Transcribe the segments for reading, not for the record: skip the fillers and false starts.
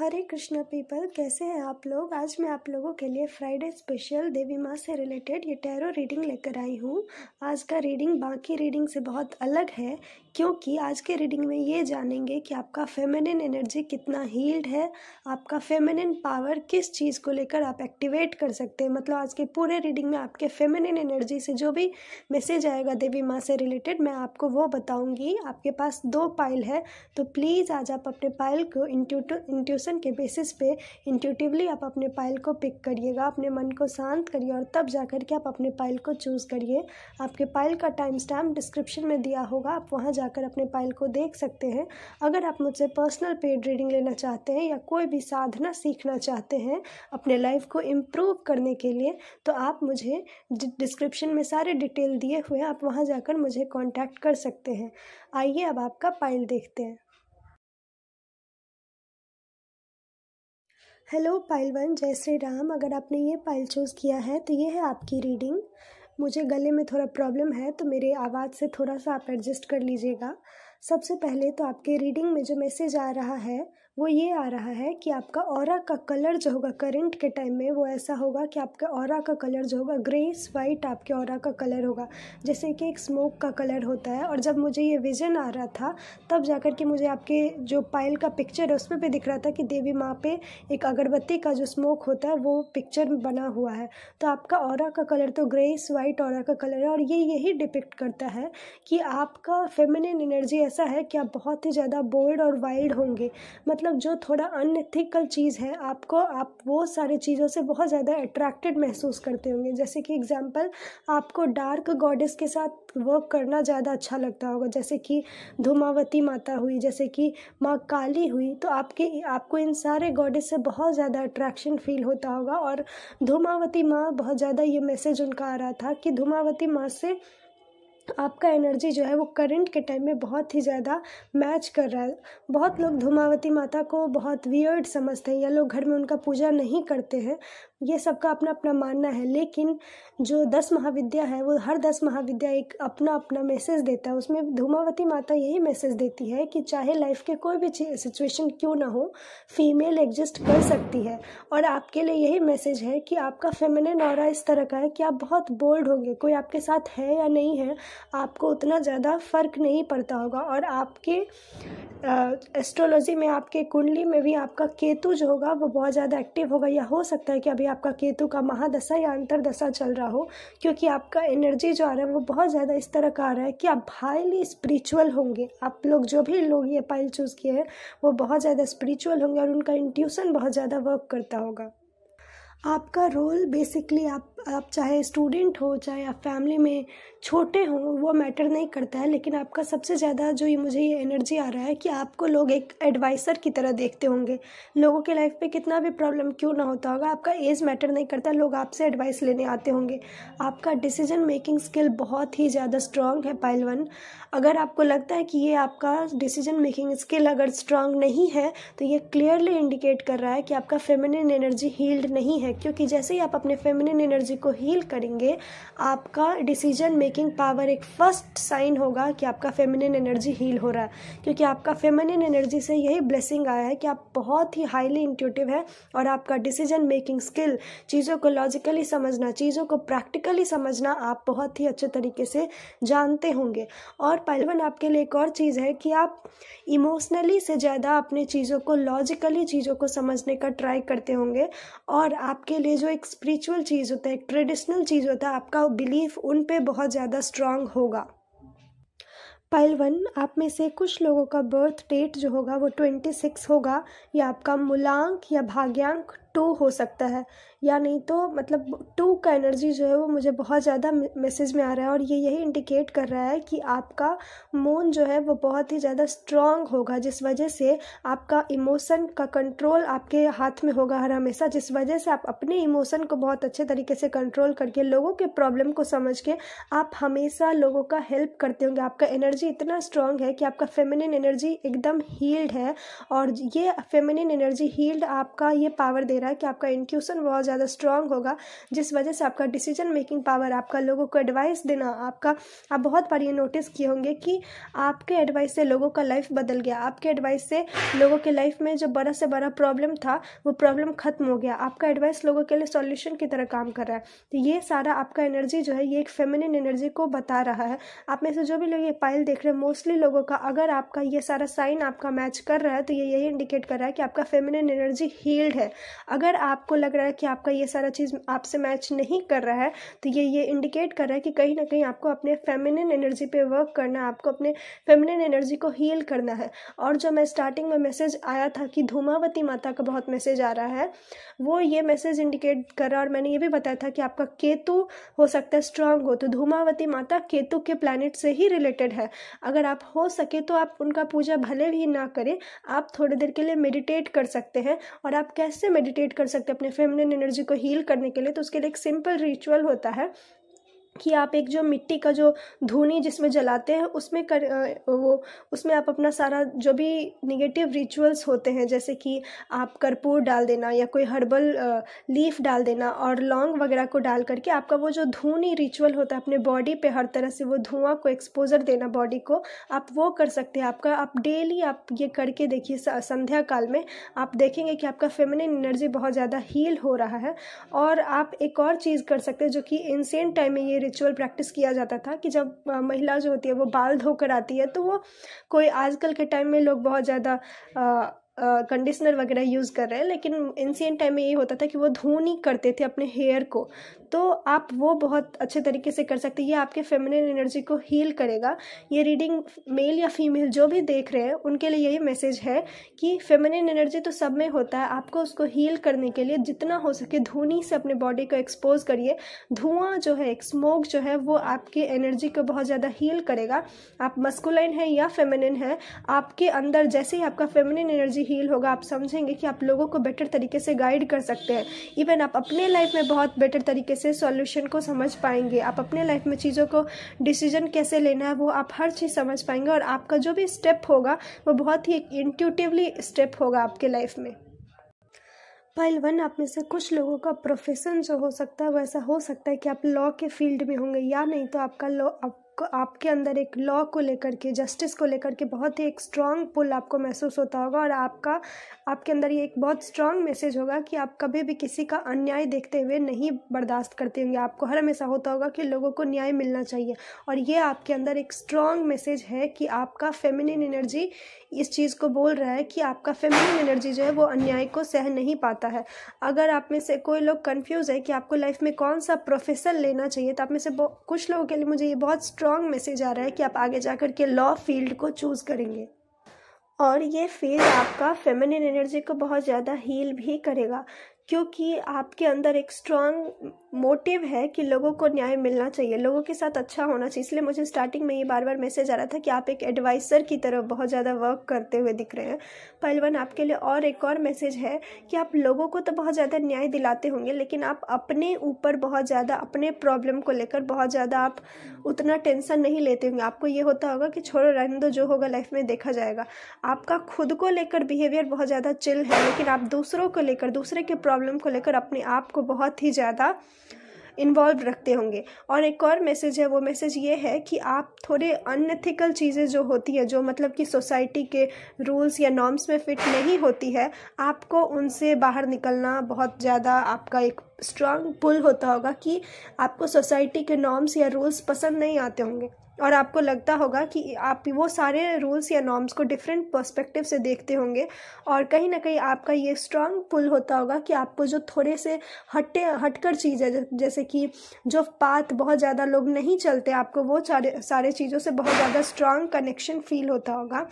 हरे Krishna people, कैसे हैं आप लोग। आज मैं आप लोगों के लिए फ्राइडे स्पेशल देवी माँ से रिलेटेड ये टैरो रीडिंग लेकर आई हूँ। आज का रीडिंग बाकी रीडिंग से बहुत अलग है, क्योंकि आज के रीडिंग में ये जानेंगे कि आपका फेमिनिन एनर्जी कितना हील्ड है, आपका फेमिनिन पावर किस चीज़ को लेकर आप एक्टिवेट कर सकते हैं। मतलब आज के पूरे रीडिंग में आपके फेमिनिन एनर्जी से जो भी मैसेज आएगा देवी माँ से रिलेटेड, मैं आपको वो बताऊँगी। आपके पास 2 पाइल है, तो प्लीज़ आज आप अपने पाइल को इंट्यूशन के बेसिस पे इंट्यूटिवली आप अपने पाइल को पिक करिएगा, अपने मन को शांत करिए और तब जाकर के आप अपने पाइल को चूज़ करिए। आपके पाइल का टाइम स्टैम्प डिस्क्रिप्शन में दिया होगा, आप वहां जाकर अपने पाइल को देख सकते हैं। अगर आप मुझसे पर्सनल पेड रीडिंग लेना चाहते हैं या कोई भी साधना सीखना चाहते हैं अपने लाइफ को इम्प्रूव करने के लिए, तो आप मुझे डिस्क्रिप्शन में सारे डिटेल दिए हुए हैं, आप वहां जाकर मुझे कॉन्टैक्ट कर सकते हैं। आइए अब आपका पाइल देखते हैं। हेलो पाइल 1, जय श्री राम। अगर आपने ये पाइल चूज़ किया है तो ये है आपकी रीडिंग। मुझे गले में थोड़ा प्रॉब्लम है, तो मेरे आवाज़ से थोड़ा सा आप एडजस्ट कर लीजिएगा। सबसे पहले तो आपके रीडिंग में जो मैसेज आ रहा है वो ये आ रहा है कि आपका ऑरा का कलर जो होगा करंट के टाइम में वो ऐसा होगा कि आपका ऑरा का कलर जो होगा ग्रेस वाइट आपके ऑरा का कलर होगा, जैसे कि एक स्मोक का कलर होता है। और जब मुझे ये विजन आ रहा था तब जाकर के मुझे आपके जो पाइल का पिक्चर है उस पर भी दिख रहा था कि देवी माँ पे एक अगरबत्ती का जो स्मोक होता है वो पिक्चर बना हुआ है। तो आपका ऑरा का कलर तो ग्रेस वाइट ऑरा का कलर है, और ये यही डिपिक्ट करता है कि आपका फेमिनिन एनर्जी ऐसा है कि आप बहुत ही ज़्यादा बोल्ड और वाइल्ड होंगे। मतलब जो थोड़ा अनएथिकल चीज़ है आप वो सारी चीज़ों से बहुत ज़्यादा अट्रैक्टेड महसूस करते होंगे। जैसे कि एग्जांपल, आपको डार्क गॉडेस के साथ वर्क करना ज़्यादा अच्छा लगता होगा, जैसे कि धूमावती माता हुई, जैसे कि माँ काली हुई। तो आपको इन सारे गॉडेस से बहुत ज़्यादा अट्रैक्शन फील होता होगा। और धूमावती माँ बहुत ज़्यादा ये मैसेज उनका आ रहा था कि धूमावती माँ से आपका एनर्जी जो है वो करंट के टाइम में बहुत ही ज़्यादा मैच कर रहा है। बहुत लोग धूमावती माता को बहुत वियर्ड समझते हैं या लोग घर में उनका पूजा नहीं करते हैं, ये सबका अपना अपना मानना है। लेकिन जो 10 महाविद्या है वो हर 10 महाविद्या एक अपना अपना मैसेज देता है। उसमें धूमावती माता यही मैसेज देती है कि चाहे लाइफ के कोई भी सिचुएशन क्यों ना हो, फीमेल एग्जिस्ट कर सकती है। और आपके लिए यही मैसेज है कि आपका फेमिनिन ऑरा इस तरह का है कि आप बहुत बोल्ड होंगे, कोई आपके साथ है या नहीं है आपको उतना ज़्यादा फर्क नहीं पड़ता होगा। और आपके एस्ट्रोलॉजी में आपके कुंडली में भी आपका केतु जो होगा वो बहुत ज़्यादा एक्टिव होगा, या हो सकता है कि अभी आपका केतु का महादशा या अंतरदशा चल रहा हो, क्योंकि आपका एनर्जी जो आ रहा है वो बहुत ज़्यादा इस तरह का आ रहा है कि आप हाईली स्पिरिचुअल होंगे। आप लोग जो भी लोग ये पाइल चूज़ किए हैं वो बहुत ज़्यादा स्पिरिचुअल होंगे और उनका इंट्यूशन बहुत ज़्यादा वर्क करता होगा। आपका रोल बेसिकली आप चाहे स्टूडेंट हो चाहे आप फैमिली में छोटे हों, वो मैटर नहीं करता है। लेकिन आपका सबसे ज़्यादा जो मुझे ये एनर्जी आ रहा है कि आपको लोग एक एडवाइज़र की तरह देखते होंगे। लोगों के लाइफ पे कितना भी प्रॉब्लम क्यों ना होता होगा, आपका एज मैटर नहीं करता, लोग आपसे एडवाइस लेने आते होंगे। आपका डिसीजन मेकिंग स्किल बहुत ही ज़्यादा स्ट्रांग है पाइल 1। अगर आपको लगता है कि ये आपका डिसीजन मेकिंग स्किल अगर स्ट्रांग नहीं है तो ये क्लियरली इंडिकेट कर रहा है कि आपका फेमिनिन एनर्जी हील्ड नहीं है। क्योंकि जैसे ही आप अपने फेमिनिन एनर्जी को हील करेंगे, आपका डिसीजन मेकिंग पावर एक फर्स्ट साइन होगा कि आपका फेमिनिन एनर्जी हील हो रहा है। क्योंकि आपका फेमिनिन एनर्जी से यही ब्लेसिंग आया है कि आप बहुत ही हाईली इंट्यूटिव है और आपका डिसीजन मेकिंग स्किल, चीज़ों को लॉजिकली समझना, चीज़ों को प्रैक्टिकली समझना आप बहुत ही अच्छे तरीके से जानते होंगे। और पाइल 1 आपके लिए एक और चीज़ है कि आप इमोशनली से ज़्यादा अपने चीज़ों को लॉजिकली चीज़ों को समझने का ट्राई करते होंगे। और आपके लिए जो एक स्पिरिचुअल चीज़ होता है, एक ट्रेडिशनल चीज़ होता है, आपका बिलीफ उन पे बहुत ज़्यादा स्ट्रांग होगा। पाइल 1, आप में से कुछ लोगों का बर्थ डेट जो होगा वो 26 होगा, या आपका मूलांक या भाग्यांक 2 हो सकता है, या नहीं तो मतलब 2 का एनर्जी जो है वो मुझे बहुत ज़्यादा मैसेज में आ रहा है। और ये यही इंडिकेट कर रहा है कि आपका मून जो है वो बहुत ही ज़्यादा स्ट्रांग होगा, जिस वजह से आपका इमोशन का कंट्रोल आपके हाथ में होगा हर हमेशा, जिस वजह से आप अपने इमोशन को बहुत अच्छे तरीके से कंट्रोल करके लोगों के प्रॉब्लम को समझ के आप हमेशा लोगों का हेल्प करते होंगे। आपका एनर्जी इतना स्ट्रांग है कि आपका फेमिनिन एनर्जी एकदम हील्ड है, और ये फेमिनिन एनर्जी हील्ड आपका ये पावर दे रहा है कि आपका इंट्यूशन बहुत ज़्यादा स्ट्रांग होगा, जिस वजह से आपका डिसीजन मेकिंग पावर, आपका लोगों को एडवाइस देना, आप बहुत बार ये नोटिस किए होंगे कि आपके एडवाइस से लोगों का लाइफ बदल गया, आपके एडवाइस से लोगों के लाइफ में जो बड़ा से बड़ा प्रॉब्लम था वो प्रॉब्लम खत्म हो गया, आपका एडवाइस लोगों के लिए सॉल्यूशन की तरह काम कर रहा है। तो ये सारा आपका एनर्जी जो है ये एक फेमिनिन एनर्जी को बता रहा है। आप में से जो भी लोग ये पाइल देख रहे हैं, मोस्टली लोगों का अगर आपका ये सारा साइन आपका मैच कर रहा है तो ये यही इंडिकेट कर रहा है कि आपका फेमिनिन एनर्जी हील्ड है। अगर आपको लग रहा है कि आपका ये सारा चीज़ आपसे मैच नहीं कर रहा है तो ये इंडिकेट कर रहा है कि कहीं ना कहीं आपको अपने फेमिनिन एनर्जी पे वर्क करना है, आपको अपने फेमिनिन एनर्जी को हील करना है। और जो मैं स्टार्टिंग में मैसेज आया था कि धूमावती माता का बहुत मैसेज आ रहा है, वो ये मैसेज इंडिकेट कर रहा है। और मैंने ये भी बताया था कि आपका केतु हो सकता है स्ट्रांग हो, तो धूमावती माता केतु के प्लैनेट से ही रिलेटेड है। अगर आप हो सके तो आप उनका पूजा भले भी ना करें, आप थोड़ी देर के लिए मेडिटेट कर सकते हैं। और आप कैसे मेडिटेट कर सकते हैं अपने फेमिनिन एनर्जी को हील करने के लिए, तो उसके लिए एक सिंपल रिचुअल होता है कि आप एक जो मिट्टी का जो धूनी जिसमें जलाते हैं उसमें आप अपना सारा जो भी निगेटिव रिचुअल्स होते हैं, जैसे कि आप कर्पूर डाल देना या कोई हर्बल लीफ डाल देना और लौंग वगैरह को डाल करके आपका वो जो धूनी रिचुअल होता है अपने बॉडी पे हर तरह से वो धुआं को एक्सपोजर देना बॉडी को, आप वो कर सकते हैं। आप डेली आप ये करके देखिए, संध्या काल में आप देखेंगे कि आपका फेमिनिन एनर्जी बहुत ज़्यादा हील हो रहा है। और आप एक और चीज़ कर सकते हैं जो कि एंशिएंट टाइम में ये रिचुअल प्रैक्टिस किया जाता था कि जब महिला जो होती है वो बाल धोकर आती है, तो वो कोई आजकल के टाइम में लोग बहुत ज़्यादा कंडीशनर वगैरह यूज़ कर रहे हैं, लेकिन एंशिएंट टाइम में ये होता था कि वो धूनी करते थे अपने हेयर को। तो आप वो बहुत अच्छे तरीके से कर सकते हैं, ये आपके फेमिनिन एनर्जी को हील करेगा। ये रीडिंग मेल या फीमेल जो भी देख रहे हैं उनके लिए यही मैसेज है कि फेमिनिन एनर्जी तो सब में होता है, आपको उसको हील करने के लिए जितना हो सके धूनी से अपने बॉडी को एक्सपोज करिए। धुआं जो है, एक स्मोक जो है, वो आपके एनर्जी को बहुत ज़्यादा हील करेगा। आप मस्कुलाइन है या फेमिनिन है, आपके अंदर जैसे ही आपका फेमिनिन एनर्जी हील होगा, आप समझेंगे कि आप लोगों को बेटर तरीके से गाइड कर सकते हैं। इवन आप अपने लाइफ में बहुत बेटर तरीके से सॉल्यूशन को समझ पाएंगे। आप अपने लाइफ में चीज़ों को डिसीजन कैसे लेना है वो आप हर चीज़ समझ पाएंगे। और आपका जो भी स्टेप होगा वो बहुत ही इंट्यूटिवली स्टेप होगा आपके लाइफ में। पाइल 1, आप में से कुछ लोगों का प्रोफेशन जो हो सकता है वो ऐसा हो सकता है कि आप लॉ के फील्ड में होंगे, या नहीं तो आपका लॉ आपके अंदर एक लॉ को लेकर के, जस्टिस को लेकर के बहुत ही एक स्ट्रांग पुल आपको महसूस होता होगा। और आपके अंदर ये एक बहुत स्ट्रांग मैसेज होगा कि आप कभी भी किसी का अन्याय देखते हुए नहीं बर्दाश्त करते होंगे। आपको हर हमेशा होता होगा कि लोगों को न्याय मिलना चाहिए। और ये आपके अंदर एक स्ट्रांग मैसेज है कि आपका फेमिनिन एनर्जी इस चीज़ को बोल रहा है कि आपका फेमिनिन एनर्जी जो है वो अन्याय को सह नहीं पाता है। अगर आप में से कोई लोग कंफ्यूज है कि आपको लाइफ में कौन सा प्रोफेशन लेना चाहिए, तो आप में से कुछ लोगों के लिए मुझे ये बहुत स्ट्रांग मैसेज आ रहा है कि आप आगे जाकर के लॉ फील्ड को चूज़ करेंगे। और ये फील्ड आपका फेमिनिन एनर्जी को बहुत ज़्यादा हील भी करेगा, क्योंकि आपके अंदर एक स्ट्रांग मोटिव है कि लोगों को न्याय मिलना चाहिए, लोगों के साथ अच्छा होना चाहिए। इसलिए मुझे स्टार्टिंग में ये बार बार मैसेज आ रहा था कि आप एक एडवाइज़र की तरह बहुत ज़्यादा वर्क करते हुए दिख रहे हैं। पाइल 1, आपके लिए और एक और मैसेज है कि आप लोगों को तो बहुत ज़्यादा न्याय दिलाते होंगे, लेकिन आप अपने ऊपर बहुत ज़्यादा अपने प्रॉब्लम को लेकर बहुत ज़्यादा आप उतना टेंशन नहीं लेते होंगे। आपको ये होता होगा कि छोड़ो रहने दो, जो होगा लाइफ में देखा जाएगा। आपका खुद को लेकर बिहेवियर बहुत ज़्यादा चिल है, लेकिन आप दूसरों को लेकर, दूसरे के प्रॉब्लम को लेकर अपने आप को बहुत ही ज़्यादा इन्वॉल्व रखते होंगे। और एक और मैसेज है, वो मैसेज ये है कि आप थोड़े अनएथिकल चीज़ें जो होती है, जो मतलब कि सोसाइटी के रूल्स या नॉर्म्स में फिट नहीं होती है, आपको उनसे बाहर निकलना बहुत ज़्यादा आपका एक स्ट्रांग पुल होता होगा कि आपको सोसाइटी के नॉर्म्स या रूल्स पसंद नहीं आते होंगे। और आपको लगता होगा कि आप वो सारे रूल्स या नॉर्म्स को डिफरेंट पर्सपेक्टिव से देखते होंगे। और कहीं ना कहीं आपका ये स्ट्रांग पुल होता होगा कि आपको जो थोड़े से हटकर चीज़ है, जैसे कि जो पाथ बहुत ज़्यादा लोग नहीं चलते, आपको वो सारे चीज़ों से बहुत ज़्यादा स्ट्रांग कनेक्शन फील होता होगा।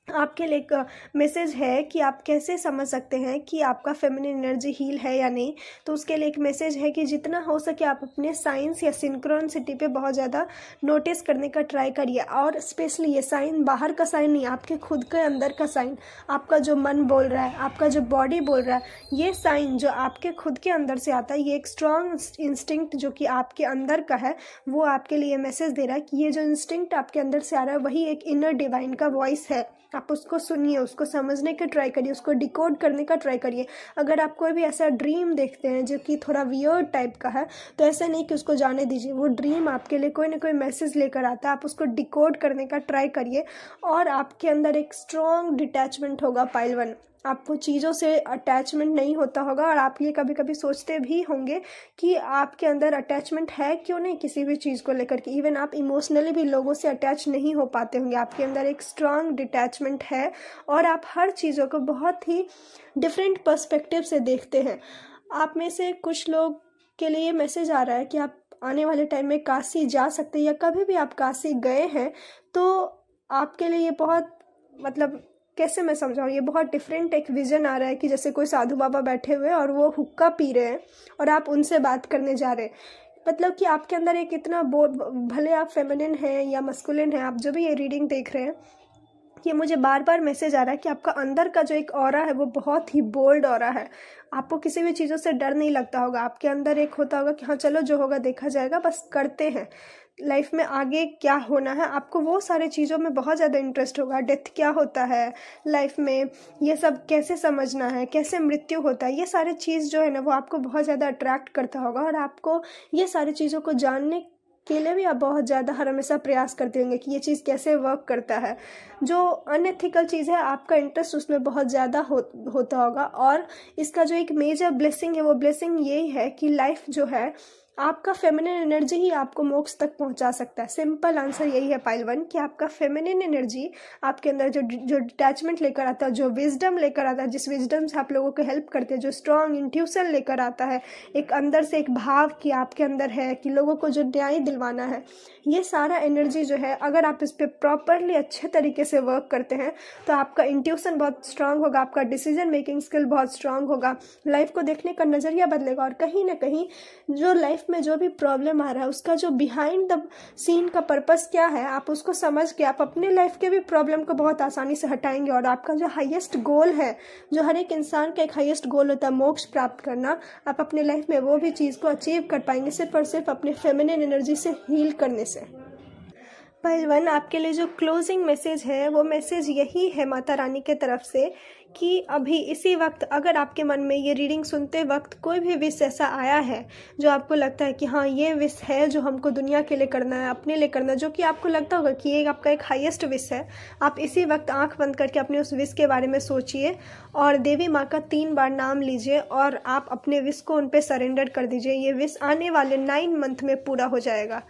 आपके लिए एक मैसेज है कि आप कैसे समझ सकते हैं कि आपका फेमिनिन एनर्जी हील है या नहीं। तो उसके लिए एक मैसेज है कि जितना हो सके आप अपने साइंस या सिंक्रोनिसिटी पे बहुत ज़्यादा नोटिस करने का ट्राई करिए। और स्पेशली ये साइन बाहर का साइन नहीं, आपके खुद के अंदर का साइन, आपका जो मन बोल रहा है, आपका जो बॉडी बोल रहा है, ये साइन जो आपके खुद के अंदर से आता है, ये एक स्ट्रॉन्ग इंस्टिंक्ट जो कि आपके अंदर का है, वो आपके लिए मैसेज दे रहा है कि ये जो इंस्टिंक्ट आपके अंदर से आ रहा है वही एक इनर डिवाइन का वॉइस है। आप उसको सुनिए, उसको समझने का ट्राई करिए, उसको डिकोड करने का ट्राई करिए। अगर आप कोई भी ऐसा ड्रीम देखते हैं जो कि थोड़ा वियर्ड टाइप का है, तो ऐसा नहीं कि उसको जाने दीजिए। वो ड्रीम आपके लिए कोई ना कोई मैसेज लेकर आता है, आप उसको डिकोड करने का ट्राई करिए और आपके अंदर एक स्ट्रॉन्ग डिटैचमेंट होगा। पाइल 1, आपको चीज़ों से अटैचमेंट नहीं होता होगा और आप ये कभी कभी सोचते भी होंगे कि आपके अंदर अटैचमेंट है क्यों नहीं किसी भी चीज़ को लेकर के। इवन आप इमोशनली भी लोगों से अटैच नहीं हो पाते होंगे। आपके अंदर एक स्ट्रांग डिटैचमेंट है और आप हर चीज़ों को बहुत ही डिफरेंट पर्सपेक्टिव से देखते हैं। आप में से कुछ लोग के लिए मैसेज आ रहा है कि आप आने वाले टाइम में काशी जा सकते हैं, या कभी भी आप काशी गए हैं तो आपके लिए ये बहुत, मतलब कैसे मैं समझाऊँ, ये बहुत डिफरेंट एक विजन आ रहा है कि जैसे कोई साधु बाबा बैठे हुए हैं और वो हुक्का पी रहे हैं और आप उनसे बात करने जा रहे हैं। मतलब कि आपके अंदर एक इतना भले आप फेमिनिन हैं या मस्कुलिन हैं, आप जो भी ये रीडिंग देख रहे हैं, ये मुझे बार बार मैसेज आ रहा है कि आपका अंदर का जो एक ऑरा है वो बहुत ही बोल्ड ऑरा है। आपको किसी भी चीज़ों से डर नहीं लगता होगा। आपके अंदर एक होता होगा कि हाँ चलो जो होगा देखा जाएगा, बस करते हैं। लाइफ में आगे क्या होना है, आपको वो सारे चीज़ों में बहुत ज़्यादा इंटरेस्ट होगा। डेथ क्या होता है लाइफ में, ये सब कैसे समझना है, कैसे मृत्यु होता है, ये सारी चीज़ जो है ना वो आपको बहुत ज़्यादा अट्रैक्ट करता होगा और आपको ये सारी चीज़ों को जानने के लिए भी आप बहुत ज़्यादा हर हमेशा प्रयास करते होंगे कि ये चीज़ कैसे वर्क करता है। जो अनएथिकल चीज़ है आपका इंटरेस्ट उसमें बहुत ज़्यादा होता होगा। और इसका जो एक मेजर ब्लेसिंग है वो ब्लेसिंग यही है कि लाइफ जो है, आपका फेमिनिन एनर्जी ही आपको मोक्ष तक पहुंचा सकता है। सिंपल आंसर यही है पाइल 1 कि आपका फेमिनिन एनर्जी आपके अंदर जो डिटैचमेंट लेकर आता है, जो विजडम लेकर आता है, जिस विजडम से आप लोगों को हेल्प करते हैं, जो स्ट्रॉन्ग इंट्यूशन लेकर आता है, एक अंदर से एक भाव कि आपके अंदर है कि लोगों को जो न्याय दिलवाना है, ये सारा एनर्जी जो है अगर आप इस पर प्रॉपरली अच्छे तरीके से वर्क करते हैं तो आपका इंट्यूशन बहुत स्ट्रांग होगा, आपका डिसीजन मेकिंग स्किल बहुत स्ट्रांग होगा, लाइफ को देखने का नज़रिया बदलेगा। और कहीं ना कहीं जो लाइफ में जो भी प्रॉब्लम आ रहा है उसका जो बिहाइंड द सीन का पर्पस क्या है, आप उसको समझ के आप अपने लाइफ के भी प्रॉब्लम को बहुत आसानी से हटाएंगे। और आपका जो हाईएस्ट गोल है, जो हर एक इंसान का एक हाईएस्ट गोल होता है मोक्ष प्राप्त करना, आप अपने लाइफ में वो भी चीज़ को अचीव कर पाएंगे सिर्फ और सिर्फ अपने फेमिनिन एनर्जी से हील करने से। पाइल 1, आपके लिए जो क्लोजिंग मैसेज है वो मैसेज यही है माता रानी के तरफ से कि अभी इसी वक्त अगर आपके मन में ये रीडिंग सुनते वक्त कोई भी विश ऐसा आया है जो आपको लगता है कि हाँ ये विश है जो हमको दुनिया के लिए करना है, अपने लिए करना है, जो कि आपको लगता होगा कि ये आपका एक हाईएस्ट विश है, आप इसी वक्त आंख बंद करके अपने उस विश के बारे में सोचिए और देवी माँ का 3 बार नाम लीजिए और आप अपने विश को उन पर सरेंडर कर दीजिए। ये विश आने वाले 9 मंथ में पूरा हो जाएगा।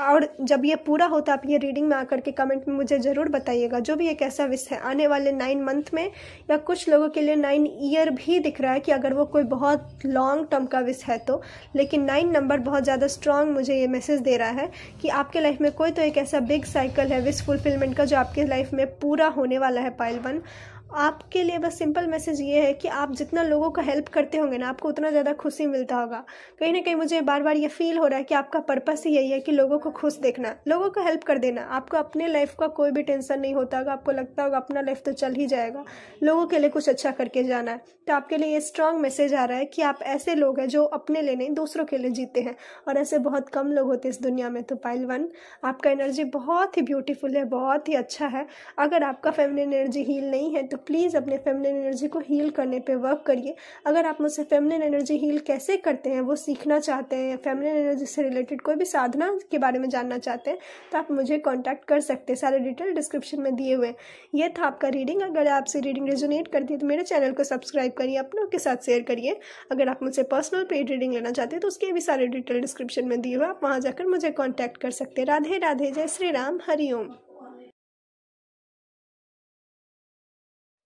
और जब ये पूरा होता आप ये रीडिंग में आकर के कमेंट में मुझे ज़रूर बताइएगा जो भी एक ऐसा विश है आने वाले 9 मंथ में, या कुछ लोगों के लिए 9 ईयर भी दिख रहा है कि अगर वो कोई बहुत लॉन्ग टर्म का विश है तो, लेकिन 9 नंबर बहुत ज़्यादा स्ट्रांग मुझे ये मैसेज दे रहा है कि आपके लाइफ में कोई तो एक ऐसा बिग साइकिल है विश फुलफिलमेंट का जो आपके लाइफ में पूरा होने वाला है। पाइल 1, आपके लिए बस सिंपल मैसेज ये है कि आप जितना लोगों को हेल्प करते होंगे ना आपको उतना ज़्यादा खुशी मिलता होगा। कहीं ना कहीं मुझे बार बार ये फील हो रहा है कि आपका पर्पस ही यही है कि लोगों को खुश देखना, लोगों को हेल्प कर देना। आपको अपने लाइफ का कोई भी टेंशन नहीं होता होगा, आपको लगता होगा अपना लाइफ तो चल ही जाएगा, लोगों के लिए कुछ अच्छा करके जाना है। तो आपके लिए ये स्ट्रांग मैसेज आ रहा है कि आप ऐसे लोग हैं जो अपने लिए नहीं दूसरों के लिए जीते हैं और ऐसे बहुत कम लोग होते इस दुनिया में। तो पाइल 1, आपका एनर्जी बहुत ही ब्यूटीफुल है, बहुत ही अच्छा है। अगर आपका फेमिनिन एनर्जी हील नहीं है तो प्लीज़ अपने फेमिनिन एनर्जी को हील करने पे वर्क करिए। अगर आप मुझसे फेमिनिन एनर्जी हील कैसे करते हैं वो सीखना चाहते हैं, फेमिनिन एनर्जी से रिलेटेड कोई भी साधना के बारे में जानना चाहते हैं तो आप मुझे कांटेक्ट कर सकते हैं, सारे डिटेल डिस्क्रिप्शन में दिए हुए हैं। ये था आपका रीडिंग। अगर आपसे रीडिंग रेजोनेट करती है तो मेरे चैनल को सब्सक्राइब करिए, अपनों के साथ शेयर करिए। अगर आप मुझसे पर्सनल पेड रीडिंग लेना चाहते हैं तो उसके भी सारे डिटेल डिस्क्रिप्शन में दिए हुए, आप वहाँ जाकर मुझे कॉन्टैक्ट कर सकते हैं। राधे राधे, जय श्री राम, हरिओम।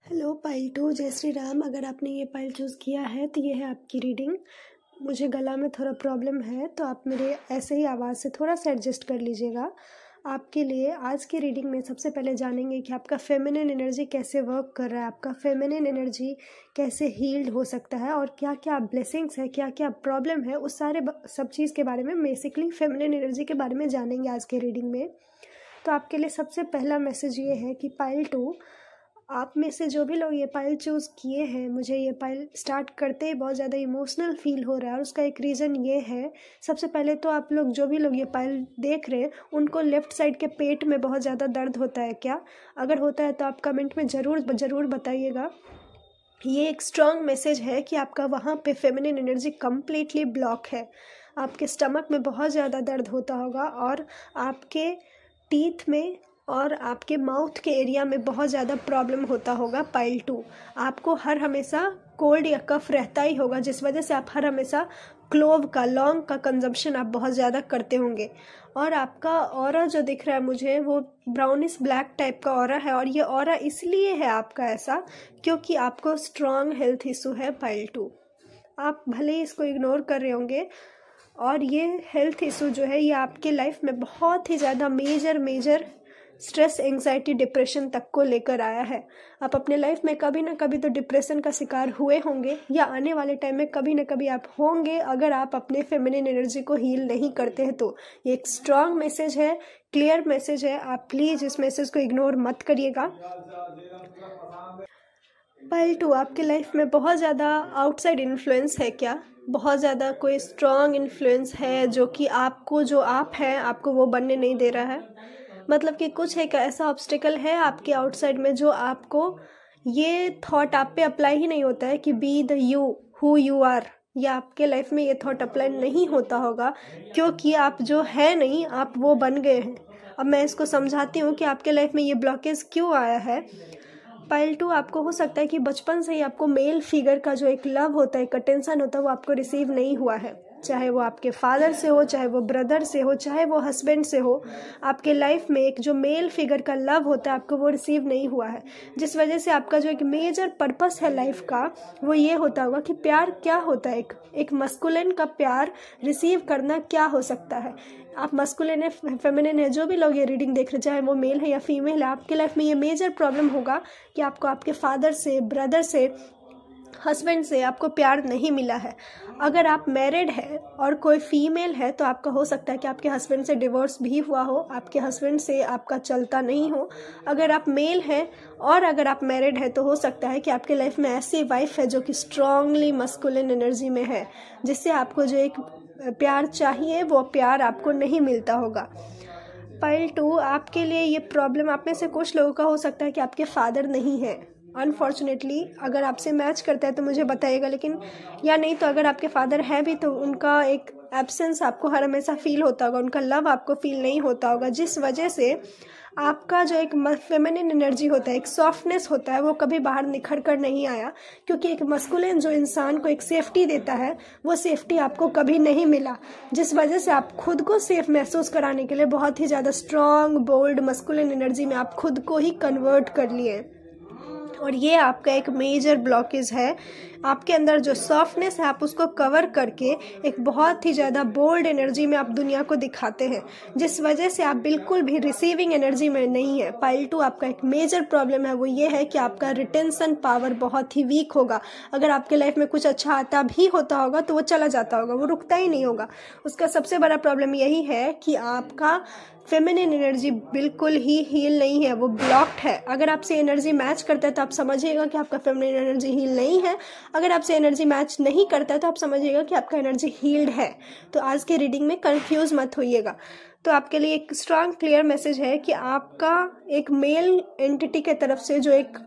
हेलो पाइल 2, जय श्री राम। अगर आपने ये पाइल चूज़ किया है तो ये है आपकी रीडिंग। मुझे गला में थोड़ा प्रॉब्लम है तो आप मेरे ऐसे ही आवाज़ से थोड़ा सा एडजस्ट कर लीजिएगा। आपके लिए आज की रीडिंग में सबसे पहले जानेंगे कि आपका फेमिनिन एनर्जी कैसे वर्क कर रहा है, आपका फेमिनिन एनर्जी कैसे हील्ड हो सकता है और क्या क्या ब्लेसिंग्स है, क्या क्या प्रॉब्लम है, उस सारे सब चीज़ के बारे में बेसिकली फेमिनिन एनर्जी के बारे में जानेंगे आज के रीडिंग में। तो आपके लिए सबसे पहला मैसेज ये है कि पाइल 2, आप में से जो भी लोग ये पाइल चूज़ किए हैं, मुझे ये पाइल स्टार्ट करते ही बहुत ज़्यादा इमोशनल फील हो रहा है और उसका एक रीज़न ये है। सबसे पहले तो आप लोग जो भी लोग ये पाइल देख रहे हैं उनको लेफ़्ट साइड के पेट में बहुत ज़्यादा दर्द होता है क्या? अगर होता है तो आप कमेंट में ज़रूर बताइएगा। ये एक स्ट्रॉन्ग मैसेज है कि आपका वहाँ पे फेमिनिन एनर्जी कम्प्लीटली ब्लॉक है। आपके स्टमक में बहुत ज़्यादा दर्द होता होगा और आपके टीथ में और आपके माउथ के एरिया में बहुत ज़्यादा प्रॉब्लम होता होगा पाइल 2। आपको हर हमेशा कोल्ड या कफ रहता ही होगा, जिस वजह से आप हर हमेशा क्लोव का, लौंग का कंजम्पशन आप बहुत ज़्यादा करते होंगे। और आपका ऑरा जो दिख रहा है मुझे वो ब्राउनिश ब्लैक टाइप का ऑरा है और ये ऑरा इसलिए है आपका ऐसा क्योंकि आपको स्ट्रॉन्ग हेल्थ इशू है पाइल 2। आप भले ही इसको इग्नोर कर रहे होंगे और ये हेल्थ इशू जो है ये आपके लाइफ में बहुत ही ज़्यादा मेजर स्ट्रेस, एंग्जाइटी, डिप्रेशन तक को लेकर आया है। आप अपने लाइफ में कभी ना कभी तो डिप्रेशन का शिकार हुए होंगे या आने वाले टाइम में कभी ना कभी आप होंगे अगर आप अपने फेमिनिन एनर्जी को हील नहीं करते हैं तो। ये एक स्ट्रॉन्ग मैसेज है, क्लियर मैसेज है, आप प्लीज़ इस मैसेज को इग्नोर मत करिएगा। पाइल 2, आपके लाइफ में बहुत ज़्यादा आउटसाइड इन्फ्लुएंस है क्या? बहुत ज़्यादा कोई स्ट्रॉन्ग इन्फ्लुएंस है जो कि आपको जो आप हैं आपको वो बनने नहीं दे रहा है? मतलब कि कुछ एक ऐसा ऑब्स्टिकल है आपके आउटसाइड में जो आपको ये थॉट आप पे अप्लाई ही नहीं होता है कि be the you who you are, या आपके लाइफ में ये थॉट अप्लाई नहीं होता होगा क्योंकि आप जो है नहीं आप वो बन गए हैं। अब मैं इसको समझाती हूँ कि आपके लाइफ में ये ब्लॉकेज क्यों आया है। पाइल 2, आपको हो सकता है कि बचपन से ही आपको मेल फिगर का जो एक लव होता है, एक अटेंशन होता है, वो आपको रिसीव नहीं हुआ है। चाहे वो आपके फादर से हो, चाहे वो ब्रदर से हो, चाहे वो हस्बैंड से हो, आपके लाइफ में एक जो मेल फिगर का लव होता है आपको वो रिसीव नहीं हुआ है, जिस वजह से आपका जो एक मेजर पर्पस है लाइफ का वो ये होता होगा कि प्यार क्या होता है, एक मस्कुलिन का प्यार रिसीव करना क्या हो सकता है। आप मस्कुलिन है, फेमिनिन है, जो भी लोग ये रीडिंग देख रहे हैं, चाहे वो मेल है या फीमेल है, आपके लाइफ में ये मेजर प्रॉब्लम होगा कि आपको आपके फादर से, ब्रदर से, हस्बैंड से आपको प्यार नहीं मिला है। अगर आप मैरिड है और कोई फीमेल है तो आपका हो सकता है कि आपके हस्बैंड से डिवोर्स भी हुआ हो, आपके हस्बैंड से आपका चलता नहीं हो। अगर आप मेल हैं और अगर आप मैरिड है तो हो सकता है कि आपके लाइफ में ऐसी वाइफ है जो कि स्ट्रांगली मस्कुलिन एनर्जी में है, जिससे आपको जो एक प्यार चाहिए वो प्यार आपको नहीं मिलता होगा। पाइल 2, आपके लिए ये प्रॉब्लम, आप में से कुछ लोगों का हो सकता है कि आपके फादर नहीं है। अनफॉर्चुनेटली अगर आपसे मैच करता है तो मुझे बताइएगा, लेकिन या नहीं तो अगर आपके फादर हैं भी तो उनका एक एब्सेंस आपको हर हमेशा फील होता होगा, उनका लव आपको फील नहीं होता होगा, जिस वजह से आपका जो एक फेमिनिन एनर्जी होता है, एक सॉफ्टनेस होता है, वो कभी बाहर निखर कर नहीं आया। क्योंकि एक मस्कुलिन जो इंसान को एक सेफ्टी देता है वो सेफ्टी आपको कभी नहीं मिला, जिस वजह से आप खुद को सेफ महसूस कराने के लिए बहुत ही ज़्यादा स्ट्रॉन्ग, बोल्ड मस्कुलिन एनर्जी में आप खुद को ही कन्वर्ट कर लिए, और ये आपका एक मेजर ब्लॉकेज है। आपके अंदर जो सॉफ्टनेस है आप उसको कवर करके एक बहुत ही ज़्यादा बोल्ड एनर्जी में आप दुनिया को दिखाते हैं, जिस वजह से आप बिल्कुल भी रिसीविंग एनर्जी में नहीं है। पाइल 2, आपका एक मेजर प्रॉब्लम है वो ये है कि आपका रिटेंशन पावर बहुत ही वीक होगा। अगर आपके लाइफ में कुछ अच्छा आता भी होता होगा तो वो चला जाता होगा, वो रुकता ही नहीं होगा। उसका सबसे बड़ा प्रॉब्लम यही है कि आपका फेमिनिन एनर्जी बिल्कुल ही हील नहीं है, वो ब्लॉक्ड है। अगर आपसे एनर्जी मैच करता है तो आप समझिएगा कि आपका फेमिनिन एनर्जी हील नहीं है। अगर आपसे एनर्जी मैच नहीं करता है तो आप समझिएगा कि आपका एनर्जी हील्ड है। तो आज के रीडिंग में कंफ्यूज मत होइएगा। तो आपके लिए एक स्ट्रांग क्लियर मैसेज है कि आपका एक मेल एंटिटी के तरफ से जो एक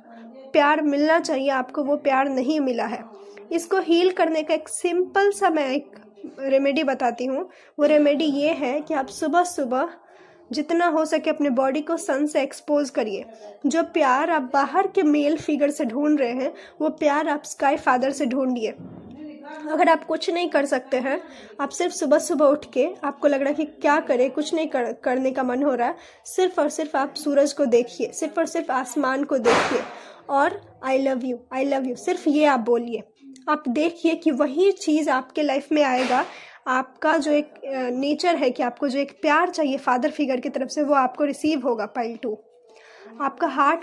प्यार मिलना चाहिए आपको, वो प्यार नहीं मिला है। इसको हील करने का एक सिंपल सा मैं एक रेमेडी बताती हूँ। वो रेमेडी ये है कि आप सुबह सुबह जितना हो सके अपने बॉडी को सन से एक्सपोज करिए। जो प्यार आप बाहर के मेल फिगर से ढूंढ रहे हैं वो प्यार आप स्काई फादर से ढूंढिए। अगर आप कुछ नहीं कर सकते हैं, आप सिर्फ सुबह सुबह उठ के आपको लग रहा है कि क्या करें, कुछ नहीं करने का मन हो रहा है, सिर्फ और सिर्फ आप सूरज को देखिए, सिर्फ और सिर्फ आसमान को देखिए और आई love you, I love you, सिर्फ ये आप बोलिए। आप देखिए कि वही चीज़ आपके लाइफ में आएगा। आपका जो एक नेचर है कि आपको जो एक प्यार चाहिए फादर फिगर की तरफ से वो आपको रिसीव होगा। पाइल 2, आपका हार्ट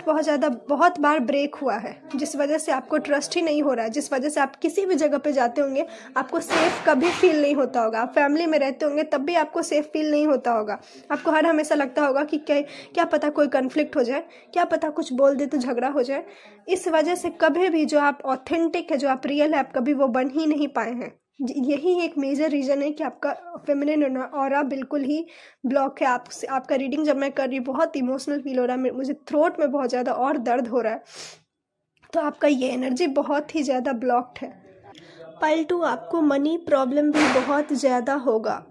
बहुत बार ब्रेक हुआ है, जिस वजह से आपको ट्रस्ट ही नहीं हो रहा है, जिस वजह से आप किसी भी जगह पे जाते होंगे आपको सेफ कभी फील नहीं होता होगा। आप फैमिली में रहते होंगे तब भी आपको सेफ फील नहीं होता होगा। आपको हर हमेशा लगता होगा कि क्या पता कोई कन्फ्लिक्ट हो जाए, क्या पता कुछ बोल दे तो झगड़ा हो जाए। इस वजह से कभी भी जो आप ऑथेंटिक है, जो आप रियल है, आप कभी वो बन ही नहीं पाए हैं। यही एक मेजर रीज़न है कि आपका फेमिनिन ऑरा बिल्कुल ही ब्लॉक है। आपका रीडिंग जब मैं कर रही हूँ बहुत इमोशनल फील हो रहा है, मुझे थ्रोट में बहुत ज़्यादा और दर्द हो रहा है। तो आपका ये एनर्जी बहुत ही ज़्यादा ब्लॉक्ड है। पाइल 2, आपको मनी प्रॉब्लम भी बहुत ज़्यादा होगा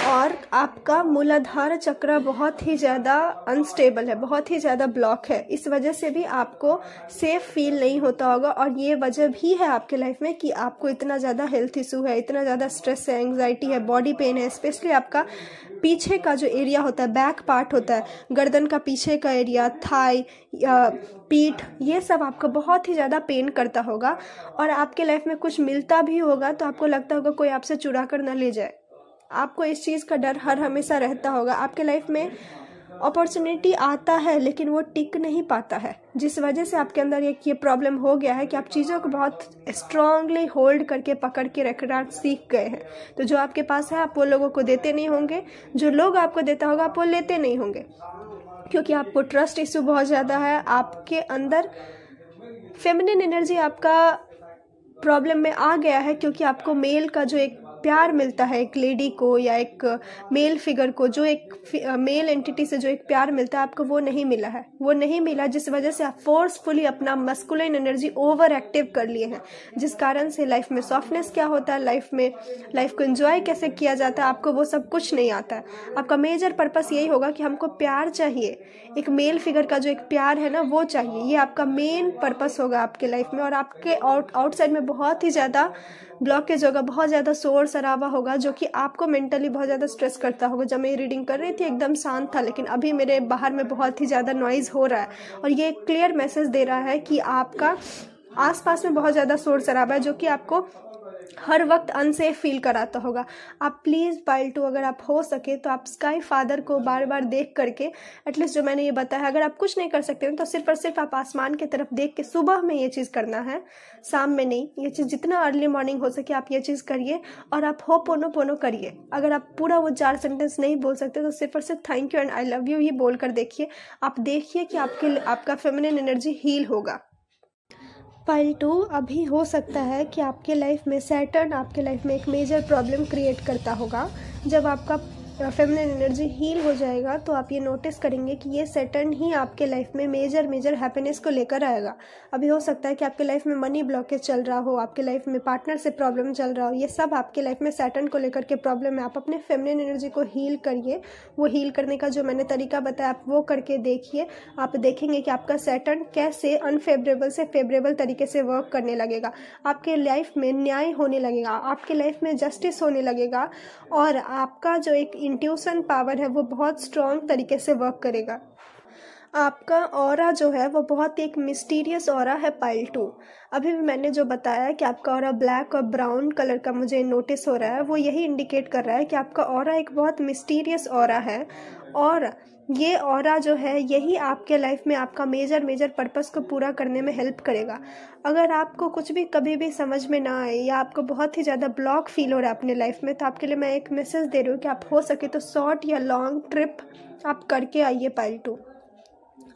और आपका मूलाधार चक्र बहुत ही ज़्यादा अनस्टेबल है, बहुत ही ज़्यादा ब्लॉक है। इस वजह से भी आपको सेफ फील नहीं होता होगा और ये वजह भी है आपके लाइफ में कि आपको इतना ज़्यादा हेल्थ इशू है, इतना ज़्यादा स्ट्रेस है, एंग्जाइटी है, बॉडी पेन है। स्पेशली आपका पीछे का जो एरिया होता है, बैक पार्ट होता है, गर्दन का पीछे का एरिया, थाई, पीठ, ये सब आपको बहुत ही ज़्यादा पेन करता होगा। और आपके लाइफ में कुछ मिलता भी होगा तो आपको लगता होगा कोई आपसे चुरा कर ना ले जाए। आपको इस चीज़ का डर हर हमेशा रहता होगा। आपके लाइफ में अपॉर्चुनिटी आता है लेकिन वो टिक नहीं पाता है, जिस वजह से आपके अंदर एक ये प्रॉब्लम हो गया है कि आप चीज़ों को बहुत स्ट्रांगली होल्ड करके पकड़ के रखना सीख गए हैं। तो जो आपके पास है आप वो लोगों को देते नहीं होंगे, जो लोग आपको देता होगा आप वो लेते नहीं होंगे, क्योंकि आपको ट्रस्ट इशू बहुत ज़्यादा है। आपके अंदर फेमिनिन एनर्जी आपका प्रॉब्लम में आ गया है क्योंकि आपको मेल का जो एक प्यार मिलता है, एक लेडी को या एक मेल फिगर को, जो एक मेल एंटिटी से जो एक प्यार मिलता है आपको वो नहीं मिला है, वो नहीं मिला, जिस वजह से आप फोर्सफुली अपना मस्कुलिन एनर्जी ओवर एक्टिव कर लिए हैं, जिस कारण से लाइफ में सॉफ्टनेस क्या होता है, लाइफ को एंजॉय कैसे किया जाता है, आपको वो सब कुछ नहीं आता है। आपका मेजर पर्पस यही होगा कि हमको प्यार चाहिए, एक मेल फिगर का जो एक प्यार है ना वो चाहिए। ये आपका मेन पर्पस होगा आपके लाइफ में। और आपके आउटसाइड में बहुत ही ज़्यादा ब्लॉकेज होगा, बहुत ज़्यादा शोर शराबा होगा जो कि आपको मेंटली बहुत ज़्यादा स्ट्रेस करता होगा। जब मैं रीडिंग कर रही थी एकदम शांत था, लेकिन अभी मेरे बाहर में बहुत ही ज़्यादा नॉइज़ हो रहा है और ये क्लियर मैसेज दे रहा है कि आपका आसपास में बहुत ज़्यादा शोर शराबा है जो कि आपको हर वक्त अनसेफ फील कराता होगा। आप प्लीज़ पाइल 2, अगर आप हो सके तो आप स्काई फादर को बार बार देख करके, एटलीस्ट जो मैंने ये बताया, अगर आप कुछ नहीं कर सकते तो सिर्फ और सिर्फ आप आसमान की तरफ देख के, सुबह में ये चीज़ करना है, शाम में नहीं। ये चीज़ जितना अर्ली मॉर्निंग हो सके आप ये चीज़ करिए और आप होपोनोपोनो करिए। अगर आप पूरा वो 4 सेंटेंस नहीं बोल सकते तो सिर्फ और सिर्फ thank you and I love you ही बोल कर देखिए। आप देखिए कि आपका फेमिनिन एनर्जी हील होगा। पाइल 2, अभी हो सकता है कि आपके लाइफ में सैटर्न आपके लाइफ में एक मेजर प्रॉब्लम क्रिएट करता होगा। जब आपका फेमिनिन एनर्जी हील हो जाएगा तो आप ये नोटिस करेंगे कि ये सैटर्न ही आपके लाइफ में मेजर हैप्पीनेस को लेकर आएगा। अभी हो सकता है कि आपके लाइफ में मनी ब्लॉकेज चल रहा हो, आपके लाइफ में पार्टनर से प्रॉब्लम चल रहा हो, ये सब आपके लाइफ में सैटर्न को लेकर के प्रॉब्लम है। आप अपने फेमिनिन एनर्जी को हील करिए। वो हील करने का जो मैंने तरीका बताया आप वो करके देखिए। आप देखेंगे कि आपका सैटर्न कैसे अनफेवरेबल से फेवरेबल तरीके से वर्क करने लगेगा। आपके लाइफ में न्याय होने लगेगा, आपके लाइफ में जस्टिस होने लगेगा और आपका जो एक इंट्यूशन पावर है वो बहुत स्ट्रॉन्ग तरीके से वर्क करेगा। आपका ऑरा जो है वो बहुत एक मिस्टीरियस ऑरा है पाइल 2। अभी भी मैंने जो बताया कि आपका ऑरा ब्लैक और ब्राउन कलर का मुझे नोटिस हो रहा है, वो यही इंडिकेट कर रहा है कि आपका ऑरा एक बहुत मिस्टीरियस ऑरा है। और ये ऑरा जो है यही आपके लाइफ में आपका मेजर पर्पस को पूरा करने में हेल्प करेगा। अगर आपको कुछ भी कभी भी समझ में ना आए या आपको बहुत ही ज़्यादा ब्लॉक फील हो रहा है अपने लाइफ में, तो आपके लिए मैं एक मैसेज दे रही हूँ कि आप हो सके तो शॉर्ट या लॉन्ग ट्रिप आप करके आइए पाइल 2।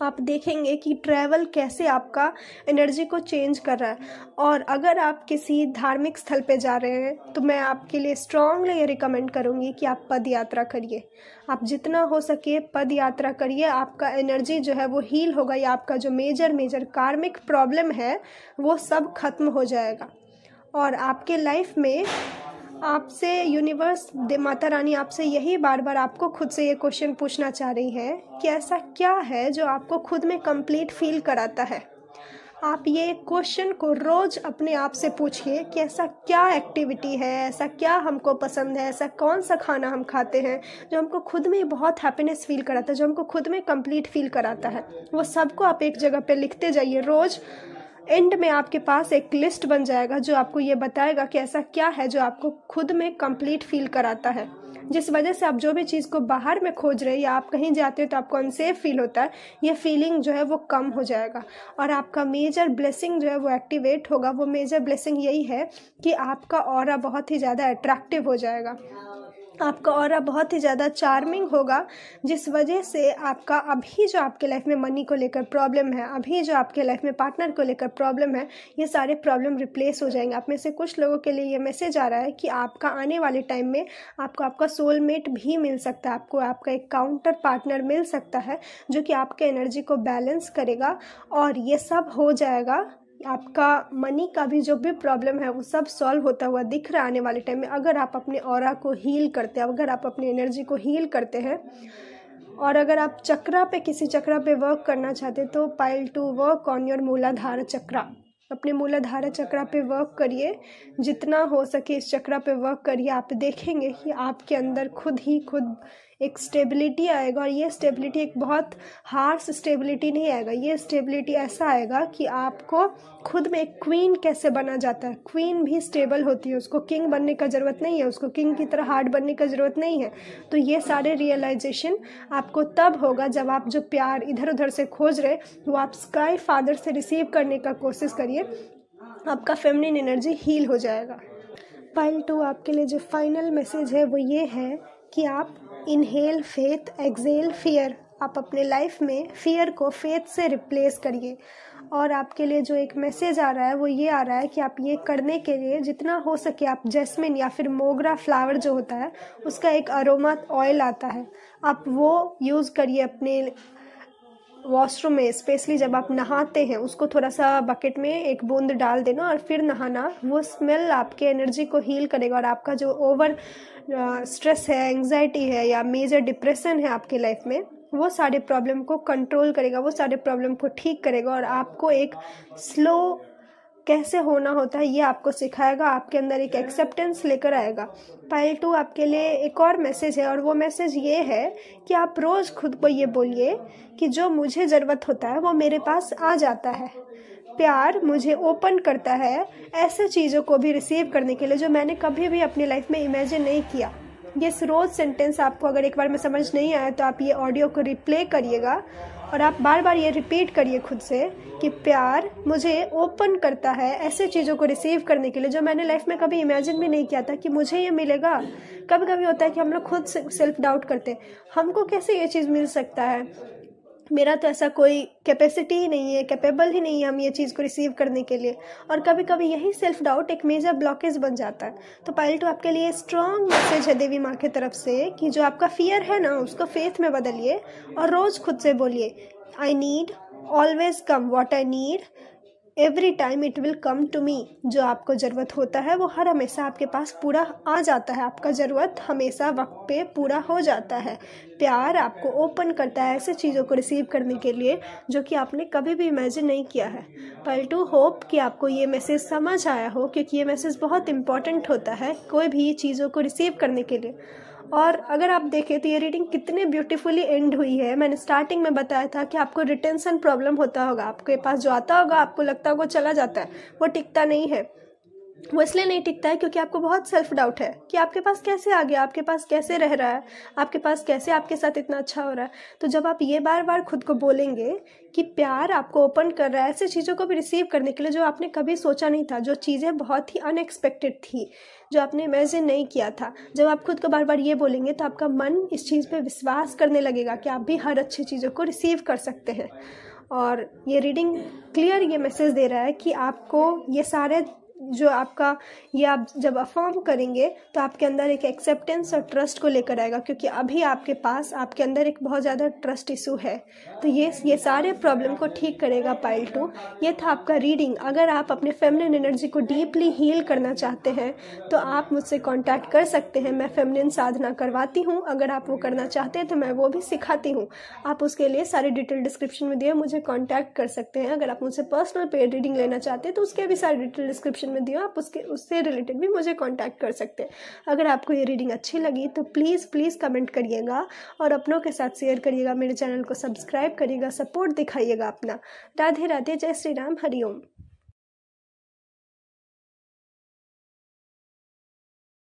आप देखेंगे कि ट्रैवल कैसे आपका एनर्जी को चेंज कर रहा है। और अगर आप किसी धार्मिक स्थल पे जा रहे हैं तो मैं आपके लिए स्ट्रांगली ये रिकमेंड करूँगी कि आप पद यात्रा करिए। आप जितना हो सके पद यात्रा करिए, आपका एनर्जी जो है वो हील होगा या आपका जो मेजर कार्मिक प्रॉब्लम है वो सब खत्म हो जाएगा। और आपके लाइफ में आपसे यूनिवर्स माता रानी आपसे यही बार बार आपको खुद से ये क्वेश्चन पूछना चाह रही है कि ऐसा क्या है जो आपको खुद में कंप्लीट फील कराता है। आप ये क्वेश्चन को रोज़ अपने आप से पूछिए कि ऐसा क्या एक्टिविटी है, ऐसा क्या हमको पसंद है, ऐसा कौन सा खाना हम खाते हैं जो हमको खुद में बहुत हैप्पीनेस फील कराता है, जो हमको खुद में कंप्लीट फील कराता है। वो सबको आप एक जगह पे लिखते जाइए रोज़। एंड में आपके पास एक लिस्ट बन जाएगा जो आपको ये बताएगा कि ऐसा क्या है जो आपको खुद में कंप्लीट फील कराता है, जिस वजह से आप जो भी चीज़ को बाहर में खोज रहे हैं या आप कहीं जाते हो तो आपको अनसेफ फील होता है, ये फीलिंग जो है वो कम हो जाएगा और आपका मेजर ब्लेसिंग जो है वो एक्टिवेट होगा। वो मेजर ब्लेसिंग यही है कि आपका ऑरा बहुत ही ज़्यादा अट्रैक्टिव हो जाएगा, आपका ऑरा बहुत ही ज़्यादा चार्मिंग होगा, जिस वजह से आपका अभी जो आपके लाइफ में मनी को लेकर प्रॉब्लम है, अभी जो आपके लाइफ में पार्टनर को लेकर प्रॉब्लम है, ये सारे प्रॉब्लम रिप्लेस हो जाएंगे। आप में से कुछ लोगों के लिए ये मैसेज आ रहा है कि आपका आने वाले टाइम में आपको आपका सोलमेट भी मिल सकता है, आपको आपका एक काउंटर पार्टनर मिल सकता है जो कि आपके एनर्जी को बैलेंस करेगा और ये सब हो जाएगा। आपका मनी का भी जो भी प्रॉब्लम है वो सब सॉल्व होता हुआ दिख रहा है आने वाले टाइम में, अगर आप अपने ऑरा को हील करते हैं, अगर आप अपनी एनर्जी को हील करते हैं। और अगर आप चक्रा पे किसी चक्रा पे वर्क करना चाहते हैं तो पाइल to work on your Muladhara chakra, अपने मूलाधार चक्रा पे वर्क करिए, जितना हो सके इस चक्रा पे वर्क करिए। आप देखेंगे कि आपके अंदर खुद ही खुद एक स्टेबिलिटी आएगा और ये स्टेबिलिटी एक बहुत हार्श स्टेबिलिटी नहीं आएगा, ये स्टेबिलिटी ऐसा आएगा कि आपको खुद में एक क्वीन कैसे बना जाता है, क्वीन भी स्टेबल होती है, उसको किंग बनने का ज़रूरत नहीं है, उसको किंग की तरह हार्ड बनने का ज़रूरत नहीं है। तो ये सारे रियलाइजेशन आपको तब होगा जब आप जो प्यार इधर उधर से खोज रहे वो आप स्काई फादर से रिसीव करने का कोशिश करिए, आपका फेमिनिन एनर्जी हील हो जाएगा। पाइल 2 आपके लिए जो फाइनल मैसेज है वो ये है कि आप इनहेल फेथ, एक्सेल फियर, आप अपने लाइफ में फियर को फेथ से रिप्लेस करिए। और आपके लिए जो एक मैसेज आ रहा है वो ये आ रहा है कि आप ये करने के लिए जितना हो सके आप जैस्मिन या फिर मोगरा फ्लावर जो होता है उसका एक अरोमा ऑयल आता है, आप वो यूज़ करिए अपने वॉशरूम में, स्पेशली जब आप नहाते हैं उसको थोड़ा सा बकेट में एक बूंद डाल देना और फिर नहाना। वो स्मेल आपके एनर्जी को हील करेगा और आपका जो ओवर स्ट्रेस है, एंग्जाइटी है या मेजर डिप्रेशन है आपके लाइफ में, वो सारे प्रॉब्लम को कंट्रोल करेगा, वो सारे प्रॉब्लम को ठीक करेगा और आपको एक स्लो कैसे होना होता है ये आपको सिखाएगा, आपके अंदर एक एक्सेप्टेंस लेकर आएगा। पाइल 2 आपके लिए एक और मैसेज है और वो मैसेज ये है कि आप रोज़ खुद को ये बोलिए कि जो मुझे ज़रूरत होता है वो मेरे पास आ जाता है। प्यार मुझे ओपन करता है ऐसे चीज़ों को भी रिसीव करने के लिए जो मैंने कभी भी अपनी लाइफ में इमेजिन नहीं किया। ये रोज़ सेंटेंस आपको अगर एक बार में समझ नहीं आया तो आप ये ऑडियो को रिप्ले करिएगा और आप बार बार ये रिपीट करिए खुद से कि प्यार मुझे ओपन करता है ऐसे चीज़ों को रिसीव करने के लिए जो मैंने लाइफ में कभी इमेजिन भी नहीं किया था कि मुझे ये मिलेगा। कभी कभी होता है कि हम लोग खुद सेल्फ डाउट करते हैं, हमको कैसे ये चीज़ मिल सकता है, मेरा तो ऐसा कोई कैपेसिटी ही नहीं है, कैपेबल ही नहीं है हम ये चीज़ को रिसीव करने के लिए। और कभी कभी यही सेल्फ डाउट एक मेजर ब्लॉकेज बन जाता है। तो पाइल 2 आपके लिए स्ट्रॉन्ग मैसेज है देवी माँ की तरफ से कि जो आपका फियर है ना उसको फेथ में बदलिए और रोज़ खुद से बोलिए I need always come what I need every time it will come to me. जो आपको ज़रूरत होता है वो हर हमेशा आपके पास पूरा आ जाता है, आपका ज़रूरत हमेशा वक्त पे पूरा हो जाता है। प्यार आपको ओपन करता है ऐसे चीज़ों को रिसीव करने के लिए जो कि आपने कभी भी इमेजिन नहीं किया है। पाइल 2 होप कि आपको ये मैसेज समझ आया हो, क्योंकि ये मैसेज बहुत इंपॉर्टेंट होता है कोई भी चीज़ों को रिसीव करने के लिए। और अगर आप देखें तो ये रीडिंग कितने ब्यूटीफुली एंड हुई है। मैंने स्टार्टिंग में बताया था कि आपको रिटेंशन प्रॉब्लम होता होगा, आपके पास जो आता होगा आपको लगता होगा चला जाता है, वो टिकता नहीं है। वो इसलिए नहीं टिकता है क्योंकि आपको बहुत सेल्फ डाउट है कि आपके पास कैसे आ गया, आपके पास कैसे रह रहा है, आपके पास कैसे आपके साथ इतना अच्छा हो रहा है। तो जब आप ये बार बार खुद को बोलेंगे कि प्यार आपको ओपन कर रहा है ऐसे चीज़ों को भी रिसीव करने के लिए जो आपने कभी सोचा नहीं था, जो चीज़ें बहुत ही अनएक्सपेक्टेड थी, जो आपने इमेजिन नहीं किया था, जब आप खुद को बार बार ये बोलेंगे तो आपका मन इस चीज़ पे विश्वास करने लगेगा कि आप भी हर अच्छी चीज़ों को रिसीव कर सकते हैं। और ये रीडिंग क्लियर ये मैसेज दे रहा है कि आपको ये सारे जो आपका ये आप जब अफर्म करेंगे तो आपके अंदर एक एक्सेप्टेंस और ट्रस्ट को लेकर आएगा, क्योंकि अभी आपके पास आपके अंदर एक बहुत ज़्यादा ट्रस्ट इशू है। तो ये सारे प्रॉब्लम को ठीक करेगा पाइल 2। ये था आपका रीडिंग। अगर आप अपने फेमिनिन एनर्जी को डीपली हील करना चाहते हैं तो आप मुझसे कांटेक्ट कर सकते हैं। मैं फेमिनिन साधना करवाती हूँ, अगर आप वो करना चाहते हैं तो मैं वो भी सिखाती हूँ। आप उसके लिए सारे डिटेल डिस्क्रिप्शन में दिए, मुझे कॉन्टैक्ट कर सकते हैं। अगर आप मुझसे पर्सनल पेड रीडिंग लेना चाहते हैं तो उसके भी सारे डिटेल डिस्क्रिप्शन में दिया, आप उससे रिलेटेड भी मुझे कांटेक्ट कर सकते हैं। अगर आपको ये रीडिंग अच्छी लगी तो प्लीज़ कमेंट करिएगा और अपनों के साथ शेयर करिएगा, मेरे चैनल को सब्सक्राइब करिएगा, सपोर्ट दिखाइएगा अपना। राधे राधे, जय श्री राम, हरि ओम।